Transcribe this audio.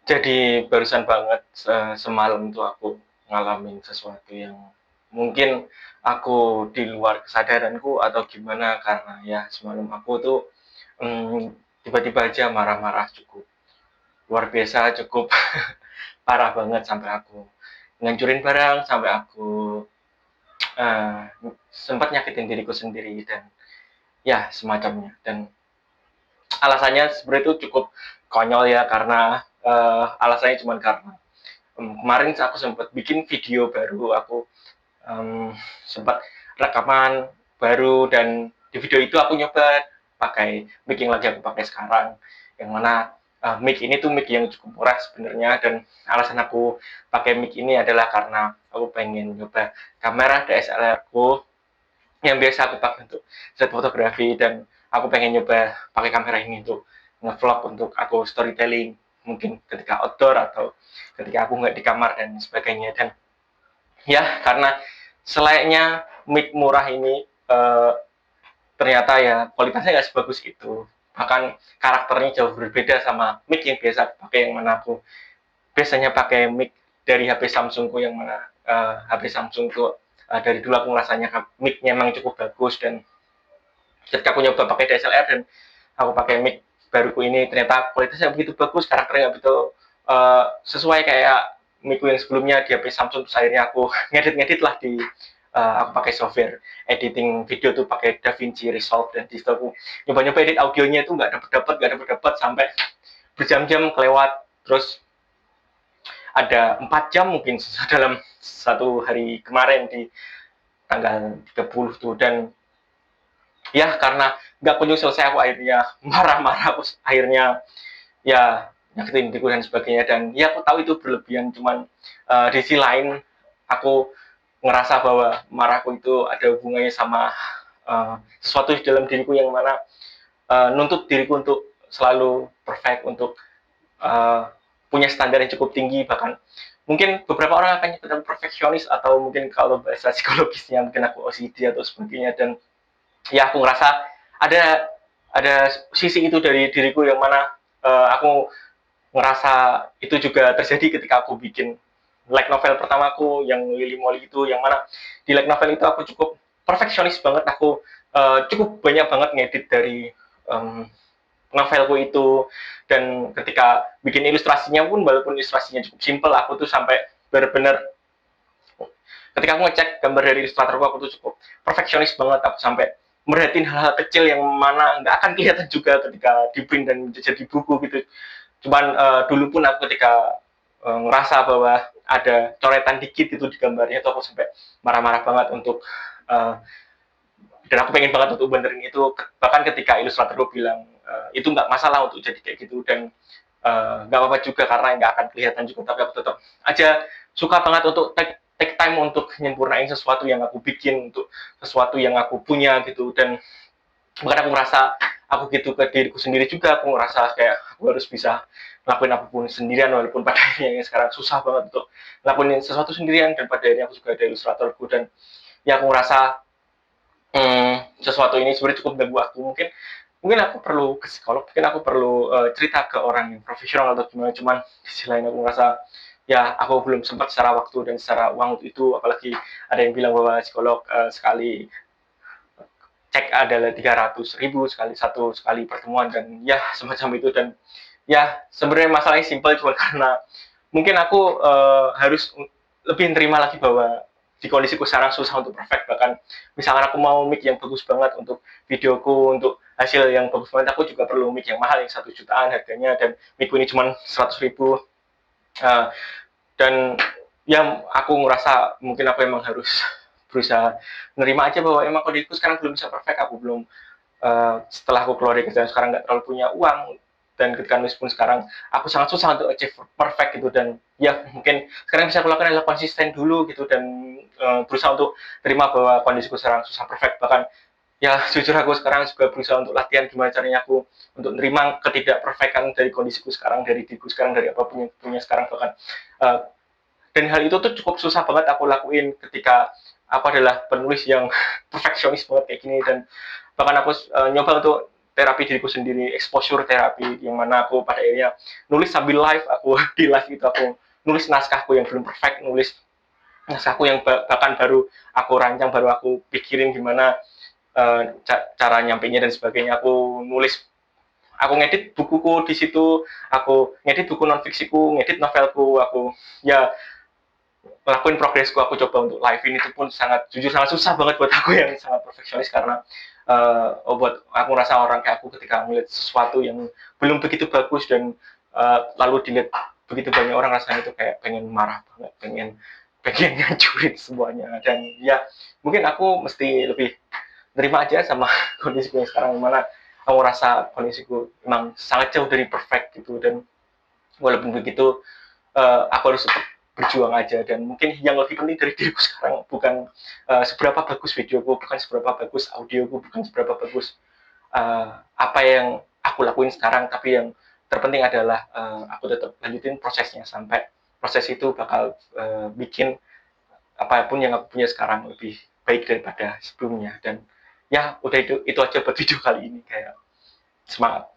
Jadi barusan banget semalam tuh aku ngalamin sesuatu yang mungkin aku di luar kesadaranku atau gimana karena ya semalam aku tuh tiba-tiba aja marah-marah cukup luar biasa, cukup parah banget sampai aku ngancurin barang, sampai aku uh, sempat nyakitin diriku sendiri dan ya semacamnya. Dan alasannya sebenarnya itu cukup konyol ya karena alasannya cuma karena kemarin aku sempat bikin video baru, aku sempat rekaman baru dan di video itu aku nyoba pakai mic yang lagi aku pakai sekarang, yang mana mic ini tuh mic yang cukup murah sebenarnya. Dan alasan aku pakai mic ini adalah karena aku pengen nyoba kamera DSLR aku yang biasa aku pakai untuk set fotografi, dan aku pengen nyoba pakai kamera ini untuk ngevlog, untuk aku storytelling mungkin ketika outdoor atau ketika aku nggak di kamar dan sebagainya. Dan ya karena selayaknya mic murah ini ternyata ya kualitasnya nggak sebagus itu, bahkan karakternya jauh berbeda sama mic yang biasa aku pakai, yang mana aku biasanya pakai mic dari HP Samsungku, yang mana HP Samsung tuh dari dulu aku ngerasanya mic-nya memang cukup bagus. Dan ketika aku nyoba pakai DSLR dan aku pakai mic baruku ini, ternyata kualitasnya begitu bagus, karakternya begitu sesuai kayak micku yang sebelumnya di HP Samsung. Terus akhirnya aku ngedit lah di aku pakai software editing video tuh pakai DaVinci Resolve, dan di situ aku nyoba-nyoba edit audionya itu nggak dapet sampai berjam-jam kelewat. Terus ada 4 jam mungkin dalam satu hari kemarin di tanggal 30 tuh. Dan ya karena nggak kunjung selesai, aku akhirnya marah-marah, aku akhirnya ya nyakitin diriku dan sebagainya. Dan ya aku tahu itu berlebihan, cuman di sisi lain aku ngerasa bahwa marahku itu ada hubungannya sama sesuatu di dalam diriku, yang mana nuntut diriku untuk selalu perfect, untuk punya standar yang cukup tinggi. Bahkan mungkin beberapa orang akan nyebut perfeksionis, atau mungkin kalau bahasa psikologisnya mungkin aku OCD atau sebagainya. Dan ya aku ngerasa ada ada sisi itu dari diriku, yang mana aku ngerasa itu juga terjadi ketika aku bikin light novel pertamaku yang Lily Molly itu, yang mana di light novel itu aku cukup perfeksionis banget. Aku cukup banyak banget ngedit dari um, novelku itu. Dan ketika bikin ilustrasinya pun, walaupun ilustrasinya cukup simple, aku tuh sampai benar-benar ketika aku ngecek gambar dari ilustratorku, aku tuh cukup perfeksionis banget. Aku sampai merhatiin hal-hal kecil yang mana nggak akan kelihatan juga ketika di print dan jadi buku gitu. Cuman dulu pun aku ketika ngerasa bahwa ada coretan dikit itu di gambarnya, itu aku sampai marah-marah banget untuk uh, dan aku pengen banget untuk benerin itu. Bahkan ketika ilustrator gue bilang itu nggak masalah untuk jadi kayak gitu, dan nggak apa-apa juga karena nggak akan kelihatan juga, tapi aku tetap aja suka banget untuk take time untuk nyempurnain sesuatu yang aku bikin, untuk sesuatu yang aku punya gitu. Dan bahkan aku ngerasa aku gitu ke diriku sendiri juga, aku ngerasa kayak aku harus bisa ngelakuin apapun sendirian, walaupun pada akhirnya sekarang susah banget untuk ngelakuin sesuatu sendirian. Dan pada akhirnya aku juga ada ilustratorku. Dan ya aku ngerasa sesuatu ini sebenarnya cukup ganggu aku. Mungkin mungkin aku perlu ke psikolog, mungkin aku perlu cerita ke orang yang profesional atau gimana. Cuman di sisi lain aku ngerasa ya aku belum sempat secara waktu dan secara uang itu. Apalagi ada yang bilang bahwa psikolog sekali cek adalah 300.000 sekali pertemuan, dan ya semacam itu. Dan ya sebenarnya masalahnya simpel, cuma karena mungkin aku harus lebih nerima lagi bahwa di kondisiku sekarang susah untuk perfect. Bahkan misalkan aku mau mic yang bagus banget untuk videoku, untuk hasil yang bagus banget, aku juga perlu mic yang mahal, yang 1 jutaan harganya, dan micku ini cuma 100.000. uh, dan ya aku ngerasa mungkin aku emang harus berusaha nerima aja bahwa emang kondisiku sekarang belum bisa perfect. Aku belum setelah aku keluar dari kerjaan sekarang nggak terlalu punya uang, dan ketika nulis pun sekarang aku sangat susah untuk achieve perfect gitu. Dan ya mungkin sekarang bisa aku lakukan adalah konsisten dulu gitu, dan berusaha untuk terima bahwa kondisiku sekarang susah perfect. Bahkan ya jujur aku sekarang juga berusaha untuk latihan gimana caranya aku untuk nerima ketidakperfectan dari kondisiku sekarang, dari diriku sekarang, dari apapun yang punya sekarang. Bahkan uh, dan hal itu tuh cukup susah banget aku lakuin ketika aku adalah penulis yang perfeksionis banget kayak gini. Dan bahkan aku nyoba untuk terapi diriku sendiri, exposure terapi, yang mana aku pada akhirnya nulis sambil live, aku di live itu aku nulis naskahku yang belum perfect, nulis naskahku yang bahkan baru aku rancang, baru aku pikirin gimana cara nyampainya dan sebagainya. Aku ngedit bukuku di situ, aku ngedit buku non fiksiku, ngedit novelku, aku ya lakuin progresku. Aku coba untuk live ini itu pun sangat, jujur sangat susah banget buat aku yang sangat perfeksionis, karena buat aku rasa orang kayak aku ketika melihat sesuatu yang belum begitu bagus dan lalu dilihat begitu banyak orang, rasanya itu kayak pengen marah banget, pengen pengen ngancurin semuanya. Dan ya mungkin aku mesti lebih terima aja sama kondisiku yang sekarang, mana aku rasa kondisiku memang sangat jauh dari perfect gitu. Dan walaupun begitu aku harus tetap berjuang aja. Dan mungkin yang lebih penting dari diriku sekarang bukan seberapa bagus videoku, bukan seberapa bagus audioku, bukan seberapa bagus apa yang aku lakuin sekarang, tapi yang terpenting adalah aku tetap lanjutin prosesnya sampai proses itu bakal bikin apapun yang aku punya sekarang lebih baik daripada sebelumnya. Dan ya udah, itu aja buat video kali ini, kayak semangat.